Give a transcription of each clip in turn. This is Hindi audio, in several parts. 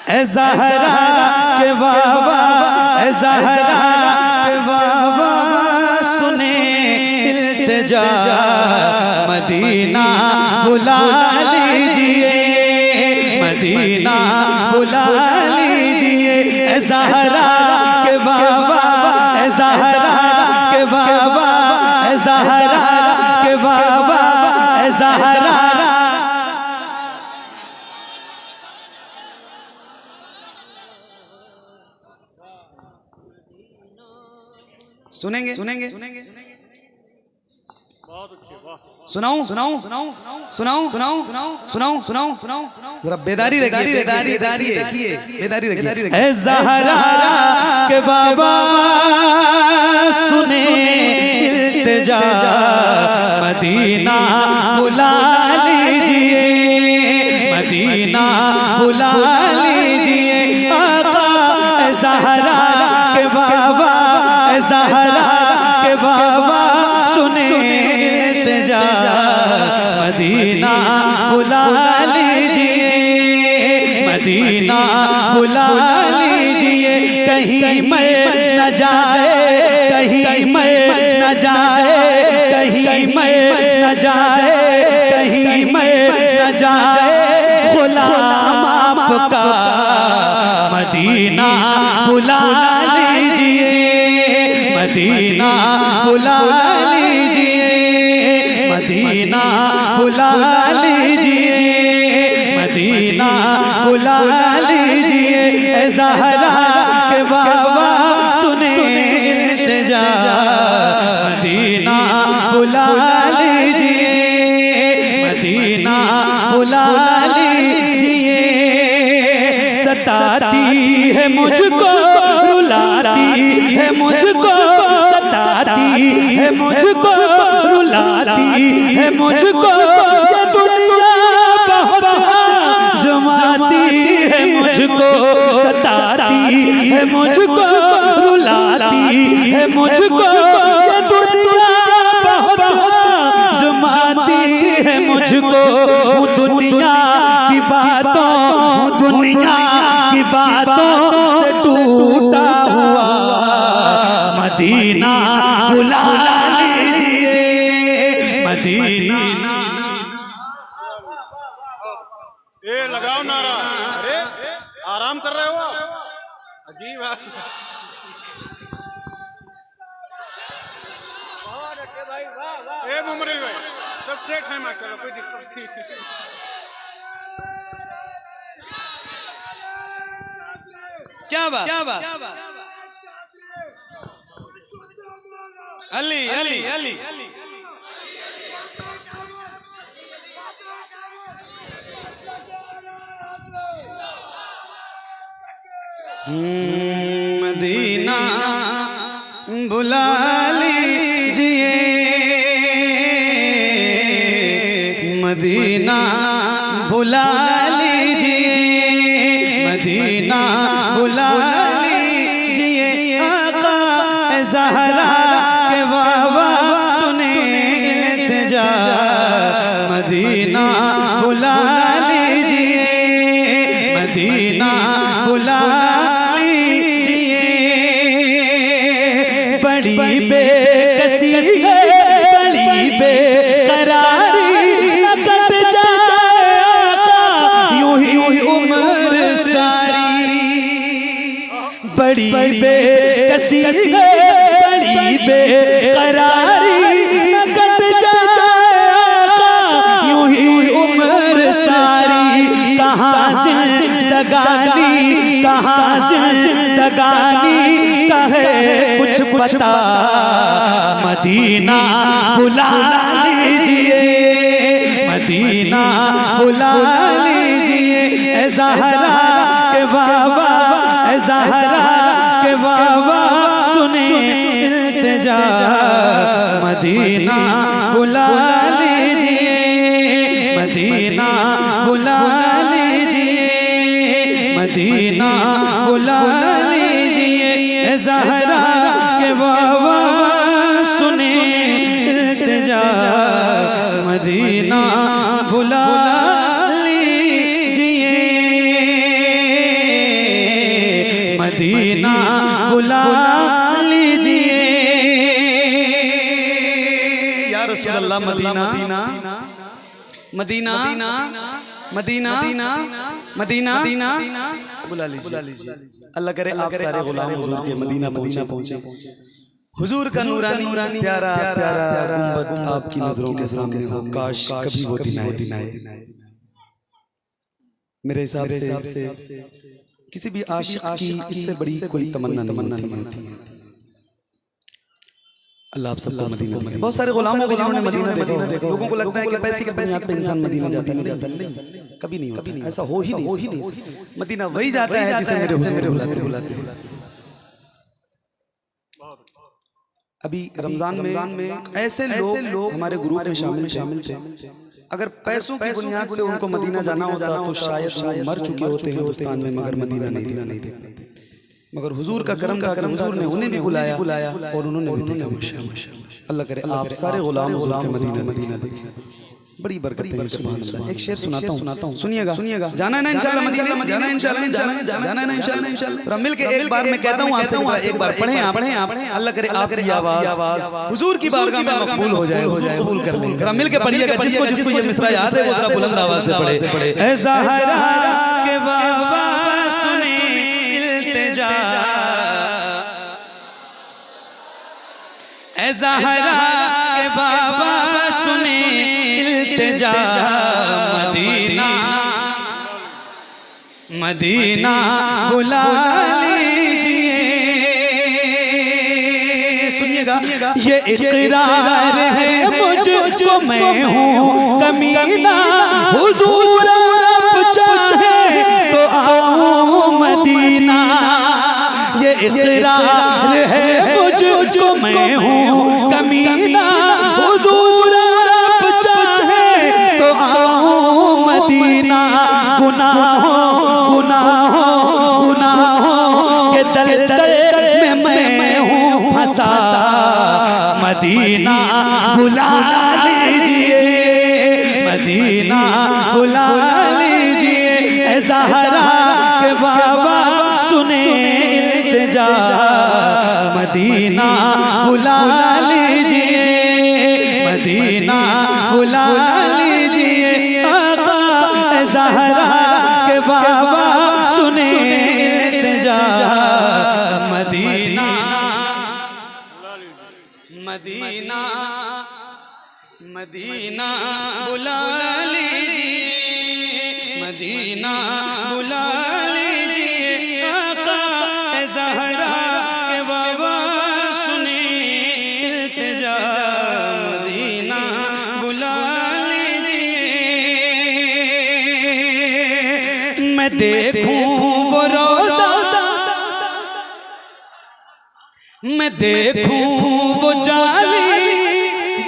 ए ज़हरा के बाबा, ए ज़हरा के बाबा सुने इल्तिजा, मदीना बुला लीजिए, मदीना बुला लीजिए। ए ज़हरा के बाबा, ए ज़हरा के बाबा, ए ज़हरा के बाबा, ए ज़हरा। सुनेंगे सुनेंगे सुनेंगे बहुत अच्छे। सुनाऊं सुनाऊं सुनाऊं सुनाऊं सुनाऊं सुनाऊं सुनाऊं सुनाऊं जरा बेदारी रखिए, बेदारी रखिए, बेदारी रखिए। ए ज़हरा के बाबा सुने इल्तिजा, मदीना बुला लीजिए, मदीना बुला लीजिए। आका ए ज़हरा के बाबा, ए ज़हरा के बाबा सुने इल्तिजा, मदीना बुला लीजिए, मदीना बुला लीजिए। कहीं मैं न जाए, कहीं मैं न जाए, कहीं मैं न जाए, कहीं मैं न जाए गुलाम आपका, मदीना बुला लीजिए, मदीना बुला लीजिए, मदीना बुला लीजिए, मदीना बुला लीजिए। ए ज़हरा के बाबा सुने इल्तिजा, मदीना बुला लीजिए, मदीना बुला लीजिए। सताती है मुझको, रुलाती है मुझको, सताती है मुझको, रुलाती है मुझको, ये दुनिया बहुत आज़माती है मुझको, सताती है मुझको, रुलाती है मुझको, ये दुनिया बहुत आज़माती है मुझको। दुनिया की बातों, दुनिया की बातों से टूटा हुआ, मदीना बुला लीजिए, मदीना। ये लगाओ नारा। अरे आराम कर रहे हो आप, अजीब है। ए मुमरी भाई सब सेट है, मैं चलो कोई दिक्कत नहीं। क्या बात, क्या बात। अली अली अली मदीना बुला लीजिए, मदीना बुला लीजिए, मदीना बुला लीजिए। आका ए ज़हरा के बाबा सुने इल्तिजा, मदीना बुला लीजिए, मदीना बुला लीजिए। बड़ी बेकसी है, बड़ी बेकरारी, कट जाए आका यूं ही उम्र सारी। बड़ी बेकसी है, बड़ी बेकरारी, कट जाए आका यूं ही उम्र सारी। कहाँ जिंदगानी, कहाँ जिंदगानी का है कुछ पता, मदीना बुला लीजिए, मदीना बुला लीजिए। ए ज़हरा के बाबा, ए ज़हरा के बाबा सुने इल्तिजा, मदीना बुला लीजिए, मदीना बुला लीजिए, मदीना बुला लीजिए। ए ज़हरा के बाबा सुने इल्तिजा, मदीना बुला लीजिए। मदीना बुला लीजिए या रसूल अल्लाह। मदीना मदीना मदीना मदीना मदीना बुला लीजिए। अल्लाह करे आप सारे गुलाम हुजूर के मदीना पहुंचे। हुजूर का नूरानी प्यारा प्यारा गुंबद आपकी नजरों के सामने हो। काश कभी वो दिन आए। मेरे हिसाब से किसी भी आशिक की इससे बड़ी कोई तमन्ना नहीं होती। अल्लाह आप सबको मदीना दे। बहुत सारे गुलामों को जिन्होंने मदीना देखा, लोगों को लगता है कि पैसे के बुनियाद पे इंसान मदीना जाता नहीं, कभी नहीं होता, ऐसा हो ही नहीं। मदीना वही जाता है जिसे मेरे बुलाते हैं। अभी रमजान में ऐसे लोग हमारे ग्रुप में शामिल थे। अगर पैसों की बुनियाद पे उनको मदीना जाना होता तो शायद वो मर चुके होते हिंदुस्तान में, मगर मदीना नहीं देखते। मगर हुजूर का करम था कि हुजूर ने उन्हें भी बुलाया और उन्होंने भी देखा। अल्लाह करे आप सारे गुलाम हुजूर के मदीना देखें। बड़ी बरकत है। सुभान अल्लाह। एक शेर सुनाता हूँ, सुनिएगा। जाना ना इंशाल्लाह मदीना, जाना ना इंशाल्लाह। मिल के एक बार मैं कहता हूँ आपसे, एक बार पढ़ें आप। अल्लाह करे आपकी आवाज हुजूर की बारगाह में मकबूल हो जाए, कबूल कर लें। जरा मिल के पढ़िएगा, जिसको ये मिसरा याद है वो जरा बुलंद आवाज से पढ़े। ऐ ज़हरा के बाबा सुने इल्तिजा, ऐ ज़हरा के बाबा सुने इल्तिजा। मदीना बुला लीजिए। सुनिएगा, ये इकरार है मुझको मैं हूँ कमीना, हुजूर आप चाहे तो आओ मदीना। ये इकरार है मुझको मैं हूँ कमीना, हुजूर आप चाहे तो आओ मदीना। गुनाहों के दलदल में मैं हूँ फंसा, मदीना बुला लीजिए, मदीना बुला लीजिए। ऐ ज़हरा के बाबा सुने इल्तिजा, मदीना बुला लीजिए, मदीना बुला लीजिए। आका ज़हरा के बाबा सुने इल्तिजा, मदीना मदीना मदीना बुला लीजिए, मदीना बुला लीजिए। आका ज़हरा के बाबा सुने इल्तिजा, मदीना बुला लीजिए। मैं देखूं वो रोज़ा, मैं देखूं वो जाली,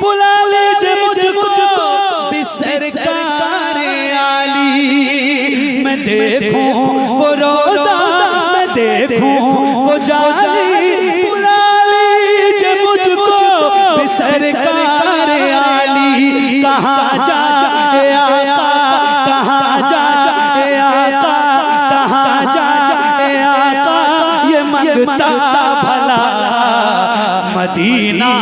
बुला लीजिए मुझको भी सरकार आली। मैं देखूं वो रोज़ा, मैं देखूं वो जाली, बुला लीजिए मुझको भी सरकार आली। कहाँ जाए आका, कहाँ जाए आका, कहाँ जाए आका, ये मंगता भला मदीना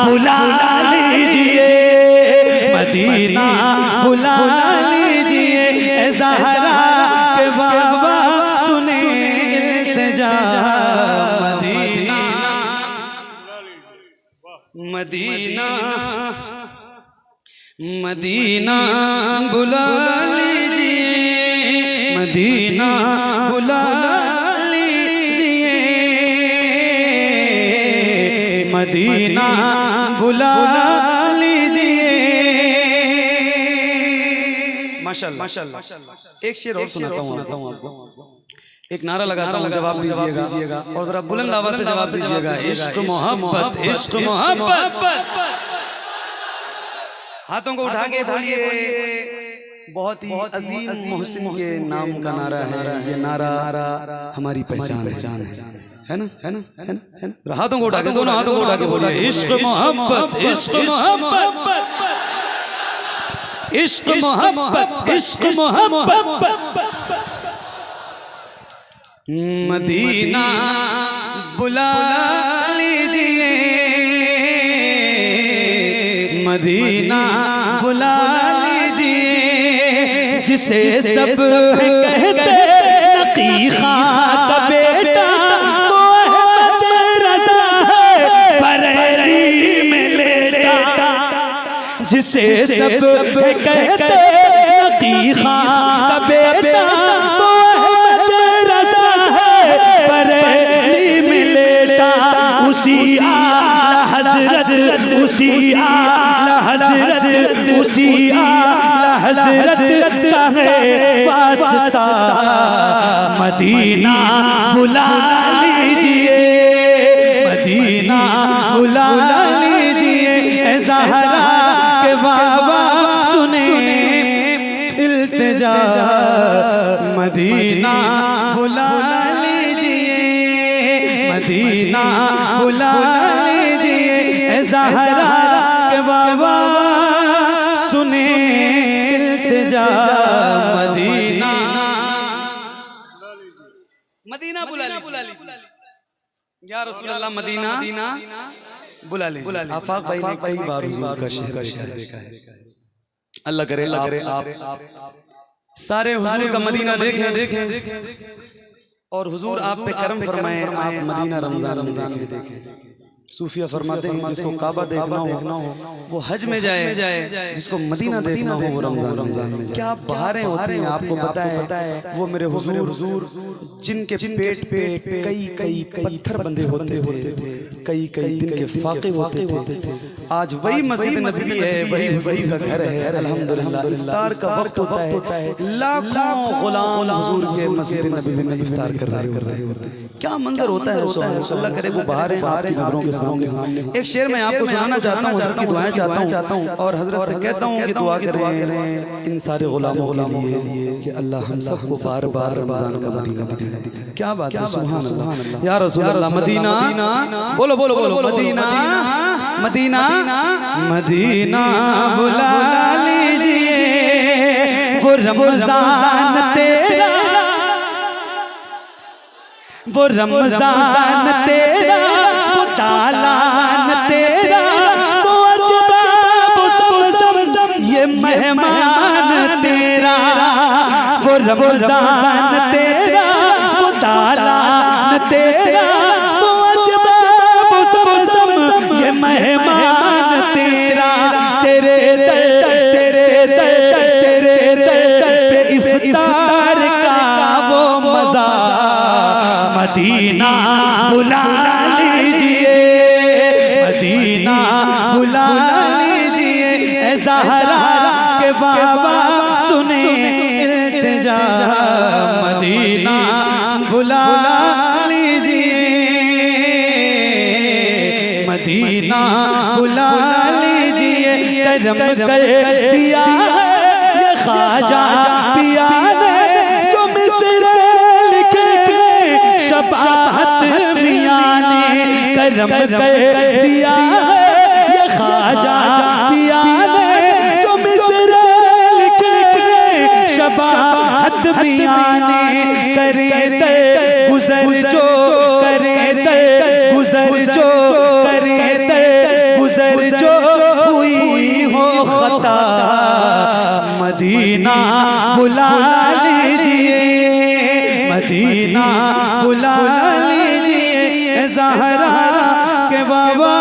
बुला लीजिए, मदीना बुला लीजिए। ऐ ज़हरा के बाबा सुने इल्तिजा, मदीना मदीना मदीना बुला लीजिए, मदीना बुला लीजिए, मदीना बुला लीजिए। माशाल्लाह। एक शेर और सुनाता हूँ आपको। एक नारा लगाता हूँ, जवाब दीजिएगा और जरा बुलंद आवाज से जवाब दीजिएगा। इश्क मोहब्बत, इश्क मोहब्बत। हाथों को उठा के बोलिए। बहुत ही अजीम मोहसिन के नाम का नारा है ये। नारा हमारी पहचान है ना। हाथों को उठा के, दोनों हाथों को उठा के बोलिए। इश्क मोहब्बत, इश्क मोहब्बत, इश्क मोहब्बत, इश्क मोहब्बत। मदीना बुला लीजिए, मदीना बुला लीजिए, जिसे सब कहते नकी खां का बेटा वो अहमद रज़ा है बरेली में लेटा, जिसे सब कहते नकी खां का बेटा वो अहमद रज़ा है बरेली में लेटा, उसी आला हज़रत, उसी आला हज़रत, उसी आला हज़रत का है वास्ता, मदीना बुला लीजिए, मदीना बुला लीजिए, ज़हरा के बाबा सुने इल्तिजा, मदीना बुला लीजिए, मदीना बुला लीजिए, ज़हरा के बाबा सुने इल्तिजा, मदीना मदीना बुला लीजिए, या रसूल अल्लाह मदीना बुला लीजिए। आफाक भाई ने कई बार हुजूर का शहर देखा है, अल्लाह करे आप सारे हुजूर का मदीना देखें और हुजूर आप पे करम फरमाए, आप मदीना रमजान में देखें। सूफिया फरमाते हैं जिसको काबा देखना हो वो हज में जाए, जिसको मदीना देखना हो वो रमजान में। क्या बहारें होती हैं आपको पता है, वो मेरे हुजूर जिनके पेट पे कई पत्थर बंधे होते थे, कई दिन के फाके होते थे, आज वही मस्जिद नबवी है, वही का घर है, अल्हम्दुलिल्लाह। इफ्तार का वक्त होता है, लाखों गुलाम हुजूर के मस्जिद नबवी में इफ्तार कर रहे होते हैं। क्या मंजर होता है, अल्लाह करे वो बहारें आपकी नजरों के सामने। एक शेर मैं आपको सुनाना चाहता हूँ, की दुआएं चाहता हूँ और हजरत से कहता हूँ कि दुआ करें इन सारे गुलामों के लिए कि अल्लाह हम सबको बार बार रमजान का मदीना दिखाए। क्या बात है, सुभान अल्लाह, या रसूल अल्लाह मदीना, बोलो बोलो बोलो, मदीना मदीना मदीना बुला लीजिए, वो रमजान तेरा, वो रमजान तेरा, वो दालान तेरा, वो अजबा वो ज़मज़म ये मेहमान तेरा, वो रमजान तेरा, वो दालान तेरा, वो अजबा वो ज़मज़म ये मेहमान तेरा, तेरे दर पे इफ्तार का वो मज़ा, मदीना बुला लीजिए, मदीना बुला लीजिए, ज़हरा के बाबा सुने इल्तिजा, मदीना बुला लीजिए, मदीना बुला लीजिए, करम कर दिया ये ख्वाजा पिया ने जो मिसरे लिखे शबाहत मियां ने, करम कर दिया ये ख्वाजा पिया ने जो मिसरे लिखे शबाहत मियां ने, करे दे गुजर जो, करे दे गुजर जो, करे दे गुजर जो हुई हो खता, मदीना बुला लीजिए, मदीना बुला लीजिए, ज़हरा के बाबा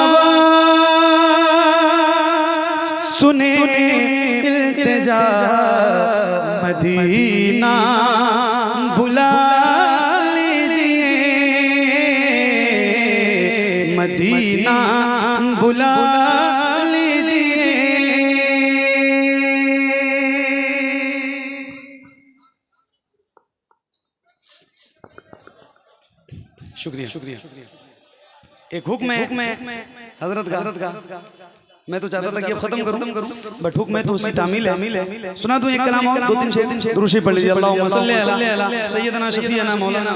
सुने इल्तिजा, मदीना बुला लीजिए, मदीना बुला लीजिए। शुक्रिया। एक हुक्म है हजरत का, मैं तो चाहता था कि अब खत्म करूं, बट हुक्म है तो उसी तामील है। सुना दूं एक कलाम और, दो तीन शेर दुरूद शरीफ पढ़ लीजिए। अल्लाहुम्मा सल्ली अला सय्यदना शफीअना मौलाना